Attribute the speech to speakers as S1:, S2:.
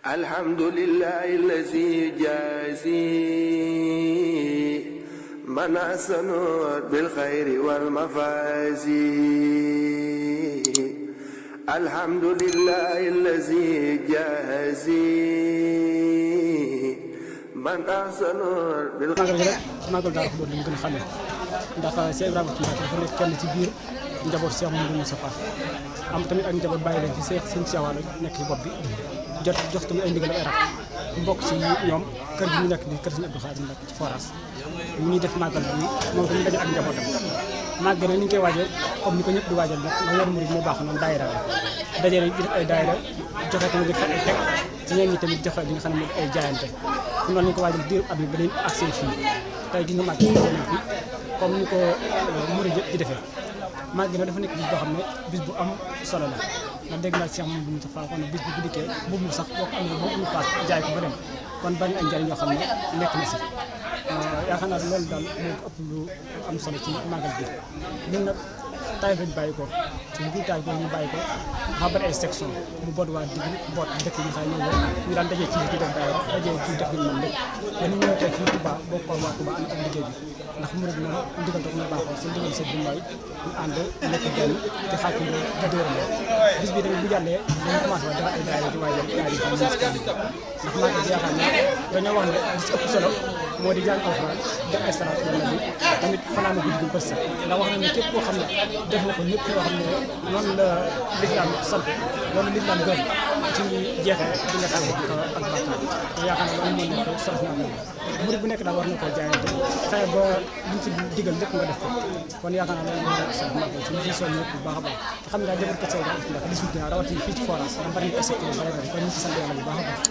S1: alhamdulillahi allazi jazi man ahsanu bil khayri wal mafazi alhamdulillahi allazi jazi man ahsanu bil khayri
S2: magal daal xamoon ñu gën a xamee ndax Cheikh Ibrahima Touba dafa nekk kenn ci biir njaboot Cheikh Mouhamadou Moustapha am tamit ak njaboot bàyyi leen fi Cheikh sëñ Cheikh Walo nekk ci bopp bi jox tamit ay ndigal ay rak mbokk ci ñoom kër gi ñu nekk ni kër sëñ Abdou Khadim nekk ci forage mu ñuy def màggal bi moom tamit daje ak njabootam màggal na ni ñu koy waajal comme ni ko ñëpp di waajal nag ndax yoonu murid moo baax noonu daayira la daje nañ di def ay daayira joxe tamit di ay teg ci ñeen ñi tamit joxe li nga xam ne ay jaayante fu noonu ñu ko waajal diiru at bi ba leen accès fii tey gi nga màgg nañ fi comme ni ko murid yëpp di defee màgg na dafa nekk bis boo xam ne bis bu am solo la ndax dégg naa Cheikh Mouhamadou Moustapha kon bis bu dikkee boobu sax boo ko amee boo amul paas jaay ko ba dem kon bari na ay njariñ yoo xam ne nekk na si yaakaar naa loolu daal moo ëpp lu am solo ci màggal bi ñun nag taay lañ bàyyi ko ci biir taay boobu ñu bàyyi ko xam bari ay section mu boot waa digg boot dëkk yi nga xam ne ñu daan dajee ci di def daayira dajee ci def ñu moom lépp dañu ñëw tey fii Touba boo ko waa Touba ànd ak liggéey bi ndax murid moom ndigal da ko ñu baaxoo seen ndigal seen bi mooy ñu ànd nekk benn di xaaju di dóorandoo bis bi tamit bu jàllee dañu commencé waa defar ay daayira di waajal daayira yi xam ndax màggal bi yaakaar naa dañoo wax ne li si ëpp solo moo di jàng alxuraan def ay salaatu ala nabi tamit fanaan guddi gi bës sax ndax wax na ne képp koo xam ne def na ko ñëpp yoo xam ne noonu la lislaam sant loolu lislaam gën ci jeexee di nga tàgg ak bàkkaar te yaakaar naa loolu moo nekk solo na murid bu nekk daal war na koo jaayante fexe ba liñ ci digal lépp nga def ko kon yaakaar naa loolu moo nekk solo màggal ci ñu ciy soñ ñëpp bu baax a baax te xam ne daal jabar kat say daal ndax 18 rawatina fii ci forage am bari na ay secteur yu bari kon ñu ci sant yàlla bu baax a baax